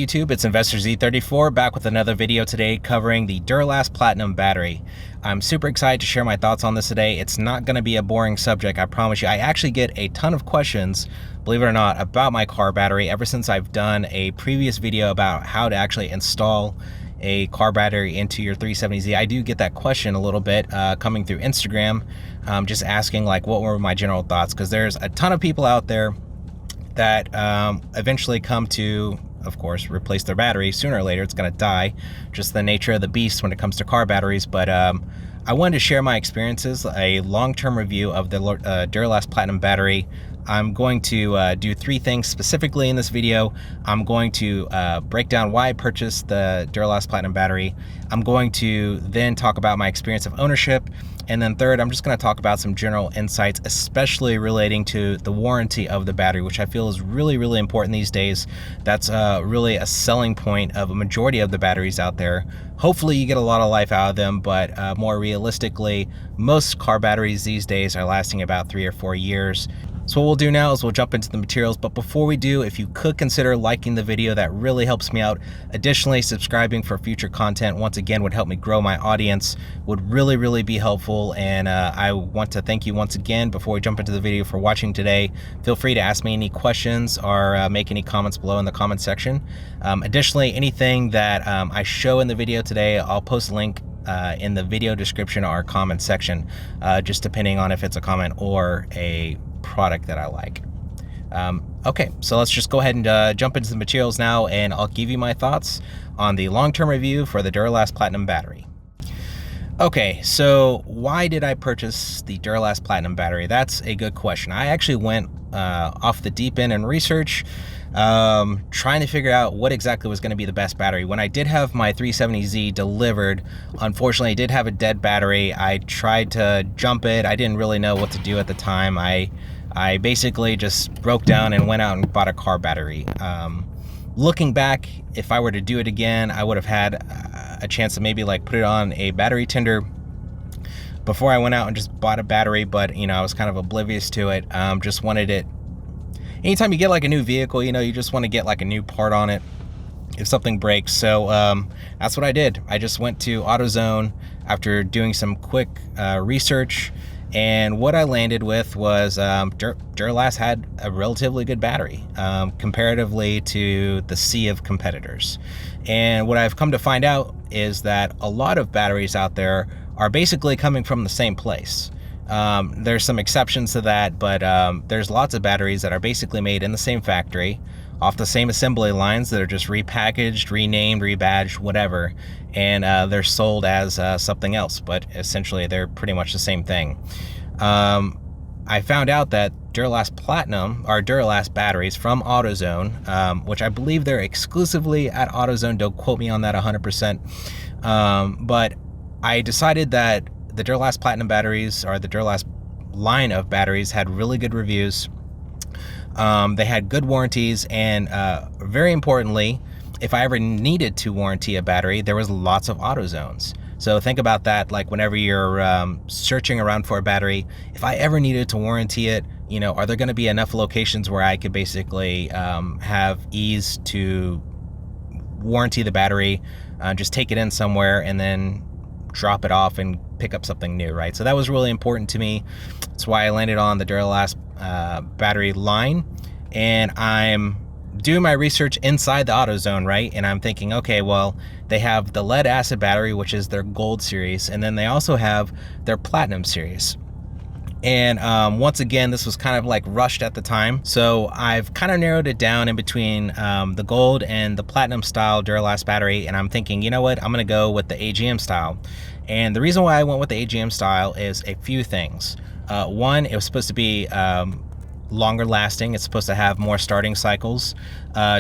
YouTube, it's Investor Z34 back with another video today covering the Duralast Platinum Battery. I'm super excited to share my thoughts on this today. It's not going to be a boring subject, I promise you. I actually get a ton of questions, believe it or not, about my car battery ever since I've done a previous video about how to actually install a car battery into your 370Z. I do get that question a little bit coming through Instagram, just asking like what were my general thoughts, because there's a ton of people out there that eventually come to, of course, replace their battery. Sooner or later it's going to die, just the nature of the beast when it comes to car batteries. But I wanted to share my experiences, a long-term review of the Duralast Platinum Battery. I'm going to do three things specifically in this video. I'm going to break down why I purchased the Duralast Platinum Battery. I'm going to then talk about my experience of ownership. And then third, I'm just going to talk about some general insights, especially relating to the warranty of the battery, which I feel is really, really important these days. That's really a selling point of a majority of the batteries out there. Hopefully you get a lot of life out of them, but more realistically, most car batteries these days are lasting about 3 or 4 years. So what we'll do now is we'll jump into the materials, but before we do, if you could consider liking the video, that really helps me out. Additionally, subscribing for future content, once again, would help me grow my audience, would really, really be helpful. And I want to thank you once again before we jump into the video for watching today. Feel free to ask me any questions or make any comments below in the comment section. Additionally, anything that I show in the video today, I'll post a link in the video description or comment section, just depending on if it's a comment or a product that I like. Okay, so let's just go ahead and jump into the materials now, and I'll give you my thoughts on the long-term review for the Duralast Platinum Battery. Okay, so why did I purchase the Duralast Platinum Battery? That's a good question. I actually went off the deep end in research, trying to figure out what exactly was going to be the best battery. When I did have my 370Z delivered, unfortunately, I did have a dead battery. I tried to jump it. I didn't really know what to do at the time. I basically just broke down and went out and bought a car battery. Looking back, if I were to do it again, I would have had a chance to maybe like put it on a battery tender before I went out and just bought a battery, but you know, I was kind of oblivious to it. Just wanted it. Anytime you get like a new vehicle, you know, you just want to get like a new part on it if something breaks. So that's what I did. I just went to AutoZone after doing some quick research, and what I landed with was Duralast had a relatively good battery comparatively to the sea of competitors. And what I've come to find out is that a lot of batteries out there are basically coming from the same place. There's some exceptions to that, but there's lots of batteries that are basically made in the same factory, off the same assembly lines, that are just repackaged, renamed, rebadged, whatever, and they're sold as something else, but essentially they're pretty much the same thing. I found out that Duralast Platinum are Duralast batteries from AutoZone, which I believe they're exclusively at AutoZone. Don't quote me on that 100%. But I decided that the Duralast Platinum batteries, or the Duralast line of batteries, had really good reviews. They had good warranties, and very importantly, if I ever needed to warranty a battery, there was lots of AutoZones. So think about that, like whenever you're searching around for a battery, if I ever needed to warranty it, you know, are there going to be enough locations where I could basically have ease to warranty the battery, just take it in somewhere and then drop it off and pick up something new, right? So that was really important to me. That's why I landed on the Duralast battery line, and I'm doing my research inside the AutoZone, right? And I'm thinking, okay, well, they have the lead acid battery, which is their gold series, and then they also have their platinum series. And once again, this was kind of like rushed at the time, so I've kind of narrowed it down in between the gold and the platinum style Duralast battery, and I'm thinking, you know what, I'm gonna go with the AGM style. And the reason why I went with the AGM style is a few things. One, it was supposed to be longer lasting. It's supposed to have more starting cycles.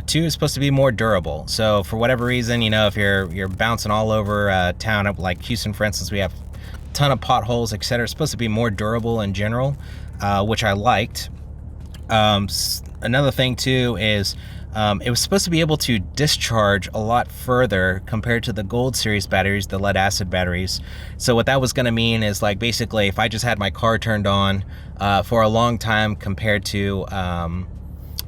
Two, it's supposed to be more durable. So for whatever reason, you know, if you're bouncing all over town, like Houston, for instance, we have a ton of potholes, etc. It's supposed to be more durable in general, which I liked. Another thing too is it was supposed to be able to discharge a lot further compared to the gold series batteries, the lead acid batteries. So what that was going to mean is, like, basically if I just had my car turned on for a long time compared to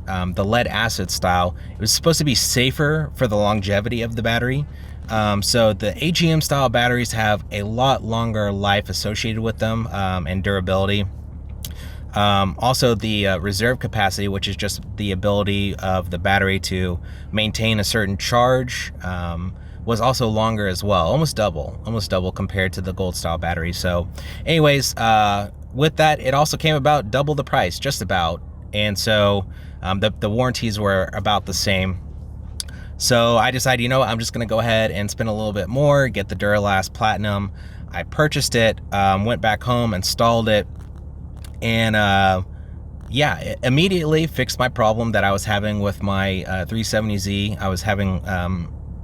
the lead acid style. It was supposed to be safer for the longevity of the battery. So the AGM style batteries have a lot longer life associated with them, and durability. Also the reserve capacity, which is just the ability of the battery to maintain a certain charge, was also longer as well, almost double compared to the gold style battery. So anyways, with that, it also came about double the price, just about. And so the warranties were about the same. So I decided, you know, I'm just gonna go ahead and spend a little bit more, get the Duralast Platinum. I purchased it, went back home, installed it, and yeah, it immediately fixed my problem that I was having with my 370Z. I was having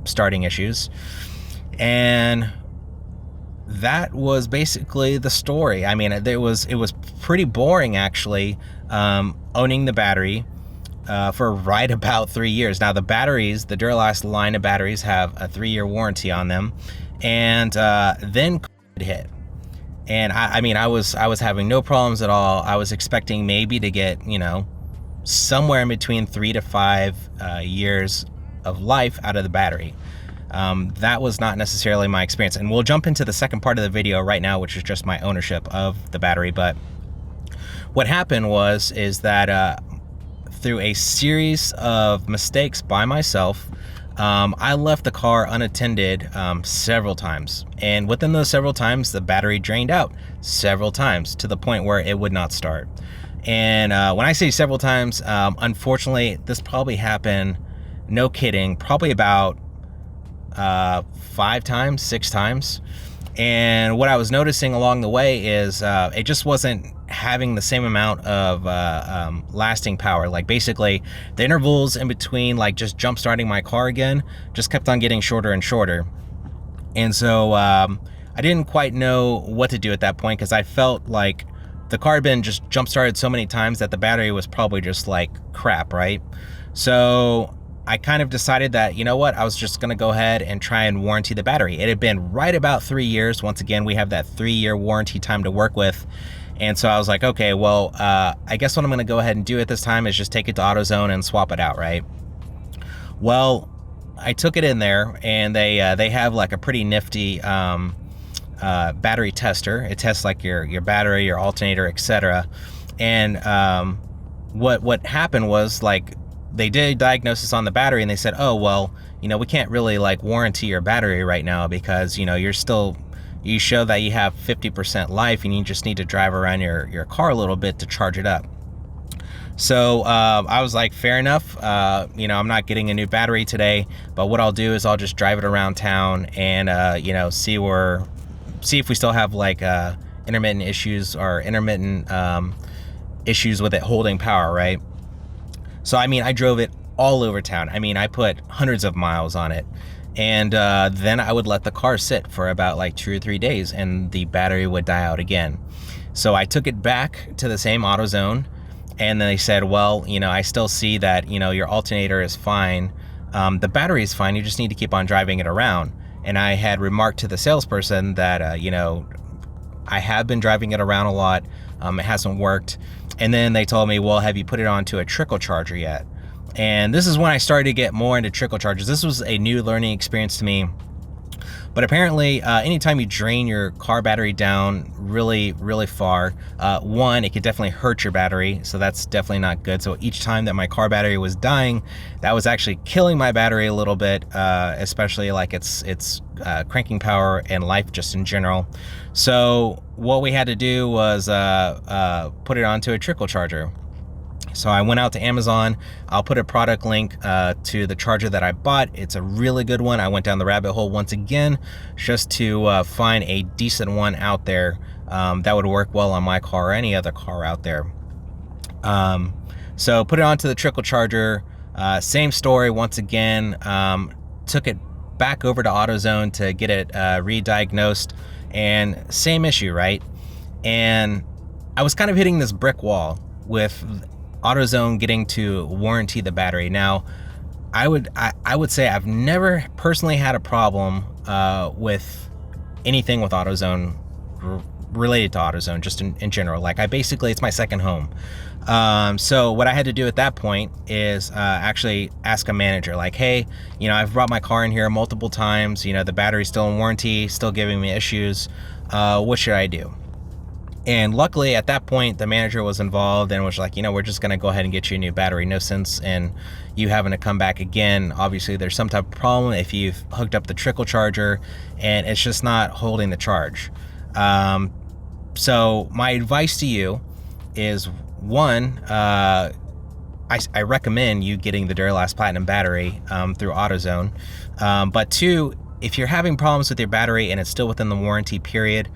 starting issues, and that was basically the story. I mean, it was pretty boring, actually, owning the battery for right about 3 years. Now the batteries, the Duralast line of batteries, have a 3-year warranty on them, and then COVID hit. And I mean, I was having no problems at all. I was expecting maybe to get, you know, somewhere in between 3 to 5 years of life out of the battery. That was not necessarily my experience. And we'll jump into the second part of the video right now, which is just my ownership of the battery. But what happened is that through a series of mistakes by myself, I left the car unattended several times, and within those several times, the battery drained out several times to the point where it would not start. And when I say several times, unfortunately, this probably happened, no kidding, probably about 5 times, 6 times. And what I was noticing along the way is it just wasn't having the same amount of lasting power. Like basically the intervals in between, like just jump starting my car again, just kept on getting shorter and shorter. And so I didn't quite know what to do at that point, because I felt like the car had been just jump started so many times that the battery was probably just like crap, right? So I kind of decided that, you know what, I was just gonna go ahead and try and warranty the battery. It had been right about 3 years. Once again, we have that 3-year warranty time to work with. And so I was like, okay, well, I guess what I'm gonna go ahead and do at this time is just take it to AutoZone and swap it out, right? Well, I took it in there, and they have like a pretty nifty battery tester. It tests like your battery, your alternator, etc. And what happened was, like, they did a diagnosis on the battery, and they said, oh, well, you know, we can't really like warranty your battery right now, because, you know, you show that you have 50% life, and you just need to drive around your car a little bit to charge it up. So I was like, fair enough. You know, I'm not getting a new battery today, but what I'll do is I'll just drive it around town and you know, see if we still have like intermittent issues with it holding power, right? So I mean, I drove it all over town. I mean, I put hundreds of miles on it, and then I would let the car sit for about like 2 or 3 days, and the battery would die out again. So I took it back to the same AutoZone, and then they said, well, you know, I still see that, you know, your alternator is fine, the battery is fine, you just need to keep on driving it around. And I had remarked to the salesperson that you know, I have been driving it around a lot, it hasn't worked. And then they told me, well, have you put it onto a trickle charger yet? And this is when I started to get more into trickle chargers. This was a new learning experience to me. But apparently, anytime you drain your car battery down really, really far, one, it could definitely hurt your battery. So that's definitely not good. So each time that my car battery was dying, that was actually killing my battery a little bit, especially like its cranking power and life just in general. So what we had to do was put it onto a trickle charger. So I went out to Amazon. I'll put a product link to the charger that I bought. It's a really good one. I went down the rabbit hole once again just to find a decent one out there that would work well on my car or any other car out there. So put it onto the trickle charger. Same story once again. Took it back over to AutoZone to get it re-diagnosed, and same issue, right? And I was kind of hitting this brick wall with AutoZone getting to warranty the battery. Now, I would say I've never personally had a problem with anything with AutoZone related to AutoZone, just in general. Like basically, it's my second home. So what I had to do at that point is actually ask a manager, like, hey, I've brought my car in here multiple times. The battery's still in warranty, still giving me issues. What should I do? And luckily at that point, the manager was involved and was like, we're just going to go ahead and get you a new battery. No sense in you having to come back again. Obviously, there's some type of problem if you've hooked up the trickle charger and it's just not holding the charge. So my advice to you is, one, I recommend you getting the Duralast Platinum Battery through AutoZone. But two, if you're having problems with your battery and it's still within the warranty period,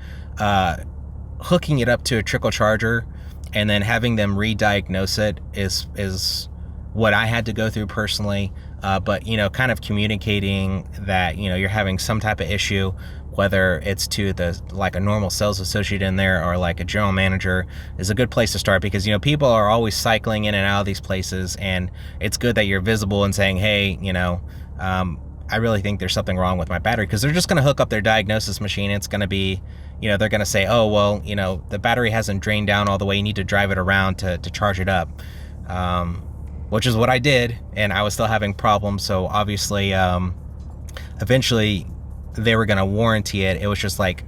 hooking it up to a trickle charger and then having them re-diagnose it is what I had to go through personally. But kind of communicating that you're having some type of issue, whether it's to like a normal sales associate in there or like a general manager, is a good place to start, because people are always cycling in and out of these places, and it's good that you're visible and saying, hey, I really think there's something wrong with my battery, because they're just going to hook up their diagnosis machine. It's going to be, they're going to say, oh, well, the battery hasn't drained down all the way. You need to drive it around to charge it up, which is what I did. And I was still having problems. So obviously, eventually they were going to warranty it. It was just like,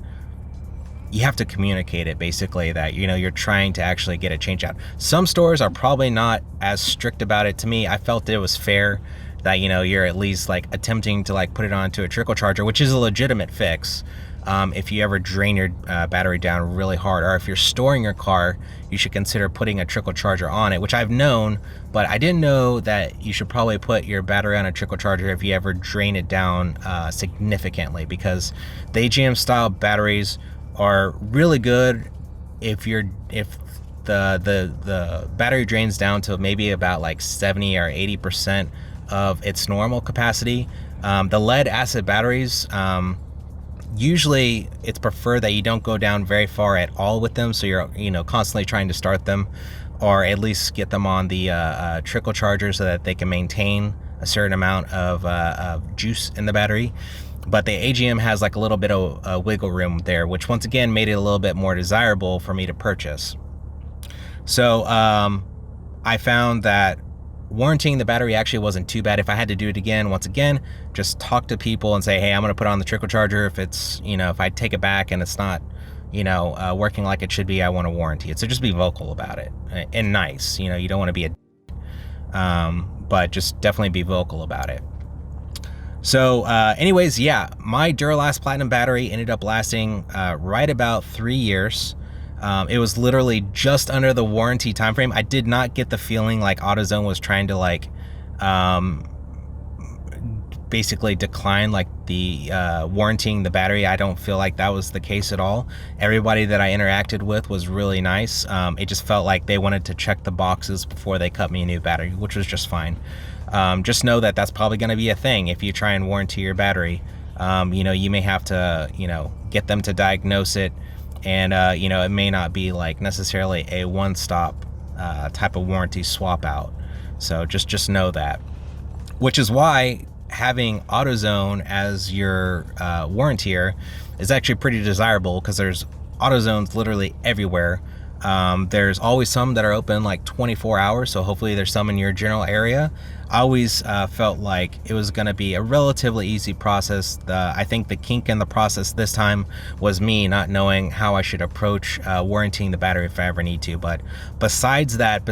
you have to communicate it basically that, you're trying to actually get it changed out. Some stores are probably not as strict about it. To me, I felt it was fair that, you're at least like attempting to like put it onto a trickle charger, which is a legitimate fix. If you ever drain your battery down really hard, or if you're storing your car, you should consider putting a trickle charger on it, which I've known, but I didn't know that you should probably put your battery on a trickle charger if you ever drain it down significantly, because the AGM style batteries are really good if the battery drains down to maybe about like 70 or 80% of its normal capacity. The lead acid batteries, usually it's preferred that you don't go down very far at all with them, so you're constantly trying to start them, or at least get them on the trickle charger so that they can maintain a certain amount of juice in the battery. But the AGM has like a little bit of wiggle room there, which once again made it a little bit more desirable for me to purchase. So I found that warranting the battery actually wasn't too bad. If I had to do it again, once again, just talk to people and say, hey, I'm going to put on the trickle charger. If it's, if I take it back and it's not, working like it should be, I want to warranty it. So just be vocal about it and nice. You don't want to be but just definitely be vocal about it. So anyways, yeah, my Duralast Platinum Battery ended up lasting right about 3 years. It was literally just under the warranty time frame. I did not get the feeling like AutoZone was trying to like basically decline like the warranting the battery. I don't feel like that was the case at all. Everybody that I interacted with was really nice. It just felt like they wanted to check the boxes before they cut me a new battery, which was just fine. Just know that that's probably going to be a thing if you try and warranty your battery. You may have to get them to diagnose it, and it may not be like necessarily a one-stop type of warranty swap out. So just know that, which is why having AutoZone as your warrantier is actually pretty desirable, because there's AutoZones literally everywhere. There's always some that are open like 24 hours, so hopefully there's some in your general area. I always felt like it was going to be a relatively easy process. I think the kink in the process this time was me not knowing how I should approach warranting the battery if I ever need to. But besides that,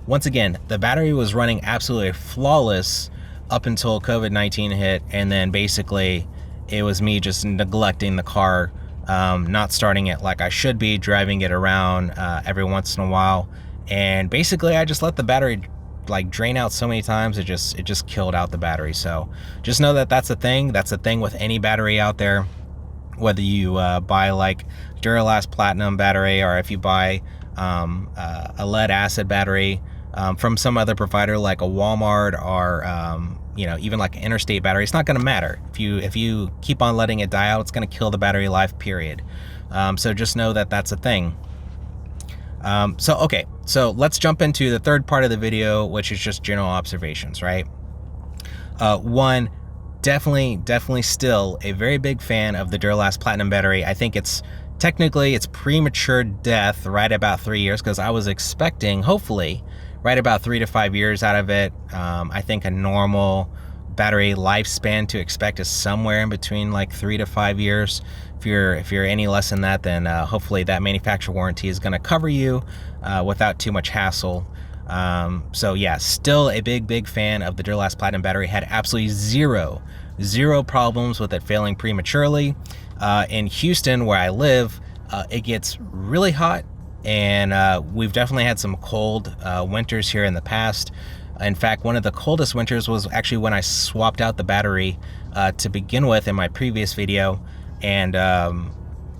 once again, the battery was running absolutely flawless up until COVID-19 hit, and then basically it was me just neglecting the car, not starting it like I should be, driving it around every once in a while, and basically I just let the battery like drain out so many times it just killed out the battery. So just know that that's a thing. That's a thing with any battery out there, whether you buy like Duralast Platinum battery, or if you buy a lead acid battery from some other provider like a Walmart, or even like an Interstate battery. It's not going to matter. If you keep on letting it die out, it's going to kill the battery life, period. So just know that that's a thing. Okay, so let's jump into the third part of the video, which is just general observations, right? One, definitely still a very big fan of the Duralast Platinum battery. I think it's technically it's premature death right about 3 years, because I was expecting, hopefully, right about 3 to 5 years out of it. I think a normal battery lifespan to expect is somewhere in between like 3 to 5 years. If you're any less than that, then hopefully that manufacturer warranty is going to cover you without too much hassle. So yeah, still a big fan of the Duralast Platinum Battery. Had absolutely zero problems with it failing prematurely. In Houston, where I live, it gets really hot, and we've definitely had some cold winters here in the past. In fact, one of the coldest winters was actually when I swapped out the battery to begin with in my previous video. And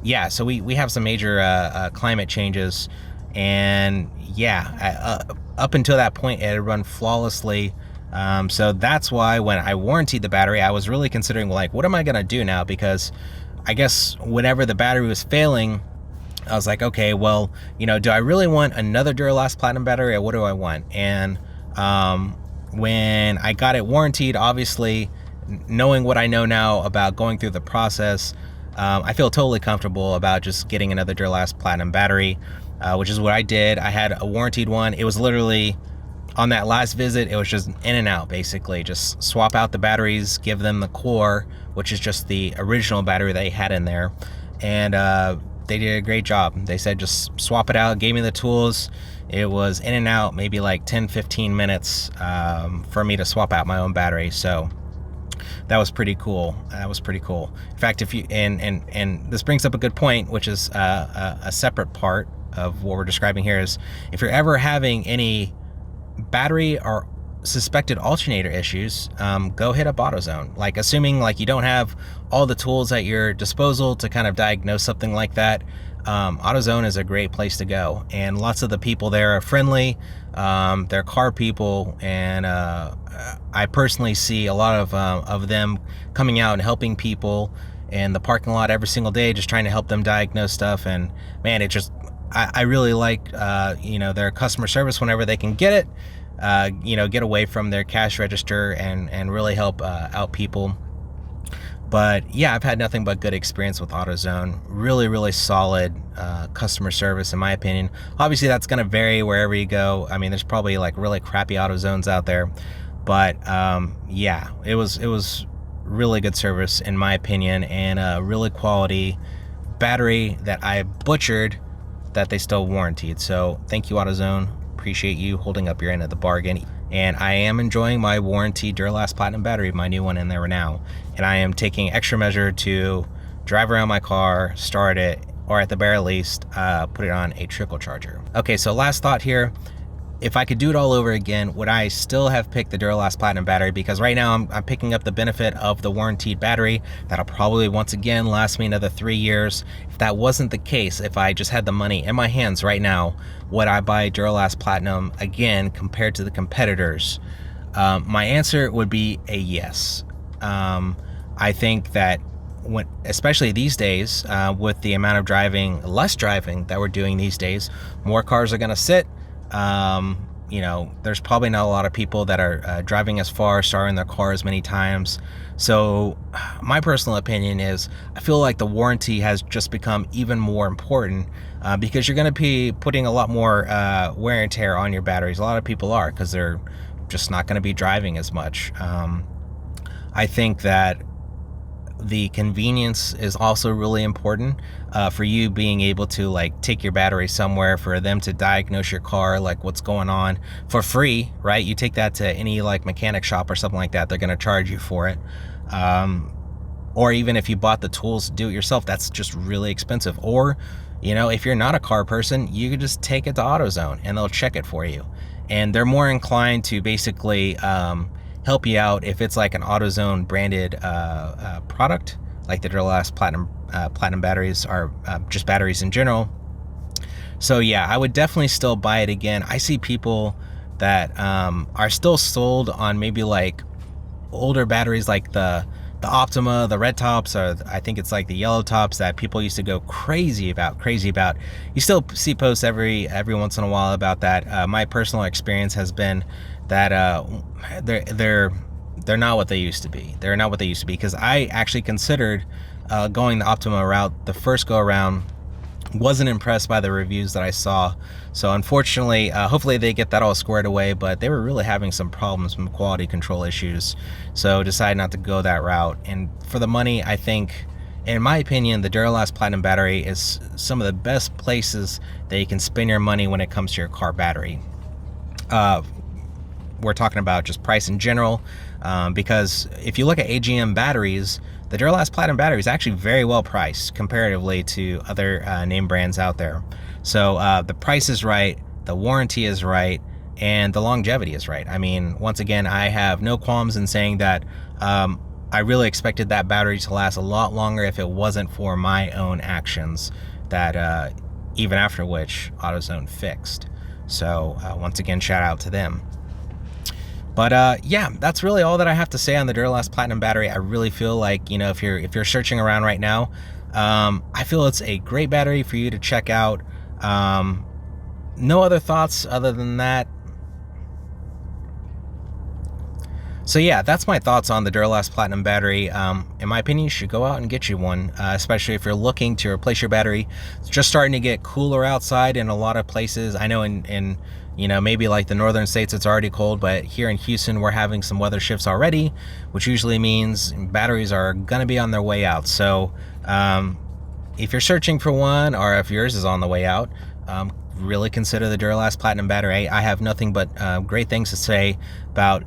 yeah, so we have some major climate changes, and yeah, up until that point it had run flawlessly. So that's why when I warrantied the battery, I was really considering, like, what am I gonna do now? Because I guess whenever the battery was failing, I was like, okay, well, you know, do I really want another Duralast Platinum battery, or what do I want? And when I got it warrantied, obviously, knowing what I know now about going through the process, I feel totally comfortable about just getting another Duralast Platinum battery, which is what I did. I had a warrantied one. It was literally, on that last visit, it was just in and out, basically. Just swap out the batteries, give them the core, which is just the original battery they had in there. And they did a great job. They said just swap it out, gave me the tools. It was in and out, maybe like 10-15 minutes for me to swap out my own battery. So that was pretty cool. In fact, if you and this brings up a good point, which is a separate part of what we're describing here, is if you're ever having any battery or suspected alternator issues, go hit up AutoZone. Like, assuming like you don't have all the tools at your disposal to kind of diagnose something like that, AutoZone is a great place to go, and lots of the people there are friendly. They're car people, and I personally see a lot of them coming out and helping people in the parking lot every single day, just trying to help them diagnose stuff. And man, it just, I really like you know, their customer service whenever they can get it, you know, get away from their cash register and really help out people. But yeah, I've had nothing but good experience with AutoZone. Really solid customer service, in my opinion. Obviously, that's going to vary wherever you go. I mean, there's probably like really crappy AutoZones out there, but yeah, it was really good service, in my opinion, and a really quality battery that I butchered that they still warranted. So thank you, AutoZone. Appreciate you holding up your end of the bargain. And I am enjoying my warranty Duralast Platinum battery, my new one in there now. And I am taking extra measure to drive around my car, start it, or at the very least, put it on a trickle charger. Okay, so last thought here. If I could do it all over again, would I still have picked the Duralast Platinum battery? Because right now I'm picking up the benefit of the warranted battery that'll probably once again last me another 3 years. If that wasn't the case, if I just had the money in my hands right now, would I buy Duralast Platinum again compared to the competitors? My answer would be a yes. I think that especially these days, with the amount of less driving that we're doing these days, more cars are gonna sit. You know, there's probably not a lot of people that are driving as far, starting their car as many times. So my personal opinion is, I feel like the warranty has just become even more important, because you're going to be putting a lot more wear and tear on your batteries. A lot of people are, because they're just not going to be driving as much. I think that the convenience is also really important, for you being able to like take your battery somewhere, for them to diagnose your car, like what's going on, for free, right? You take that to any like mechanic shop or something like that, they're going to charge you for it. Or even if you bought the tools to do it yourself, that's just really expensive. Or, you know, if you're not a car person, you could just take it to AutoZone and they'll check it for you, and they're more inclined to basically help you out if it's like an AutoZone branded product, like the Duralast Platinum batteries, are just batteries in general. So yeah, I would definitely still buy it again. I see people that are still sold on maybe like older batteries, like the Optima, the red tops, or I think it's like the yellow tops that people used to go crazy about. You still see posts every once in a while about that. My personal experience has been that they're not what they used to be. They're not what they used to be, because I actually considered going the Optima route the first go around, Wasn't impressed by the reviews that I saw. So unfortunately, hopefully they get that all squared away, but they were really having some problems, some quality control issues. So decided not to go that route. And for the money, I think, in my opinion, the Duralast Platinum Battery is some of the best places that you can spend your money when it comes to your car battery. We're talking about just price in general, because if you look at AGM batteries, the Duralast Platinum Battery is actually very well priced comparatively to other name brands out there. So the price is right, the warranty is right, and the longevity is right. I mean, once again, I have no qualms in saying that I really expected that battery to last a lot longer if it wasn't for my own actions that even after which AutoZone fixed. So once again, shout out to them. But yeah, that's really all that I have to say on the Duralast Platinum Battery. I really feel like, you know, if you're searching around right now, I feel it's a great battery for you to check out. No other thoughts other than that. So yeah, that's my thoughts on the Duralast Platinum Battery. In my opinion, you should go out and get you one, especially if you're looking to replace your battery. It's just starting to get cooler outside in a lot of places. I know in you know, maybe like the northern states it's already cold, but here in Houston we're having some weather shifts already, which usually means batteries are gonna be on their way out. So if you're searching for one, or if yours is on the way out, really consider the Duralast Platinum Battery. I have nothing but great things to say about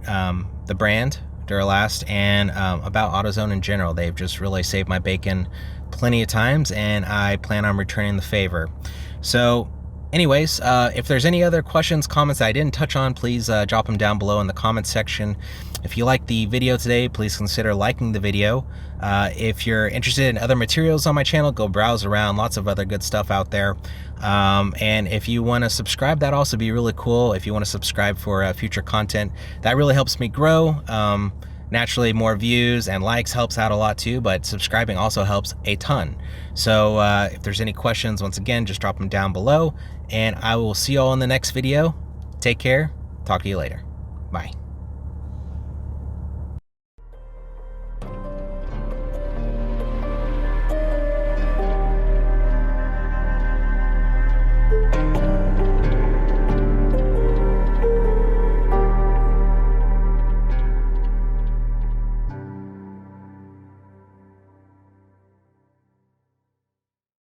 the brand Duralast and about AutoZone in general. They've just really saved my bacon plenty of times, and I plan on returning the favor. So anyways, if there's any other questions, comments I didn't touch on, please drop them down below in the comments section. If you liked the video today, please consider liking the video. If you're interested in other materials on my channel, go browse around. Lots of other good stuff out there. And if you want to subscribe, that'd also be really cool. If you want to subscribe for future content, that really helps me grow. Naturally, more views and likes helps out a lot too, but subscribing also helps a ton. So if there's any questions, once again, just drop them down below, and I will see you all in the next video. Take care. Talk to you later. Bye.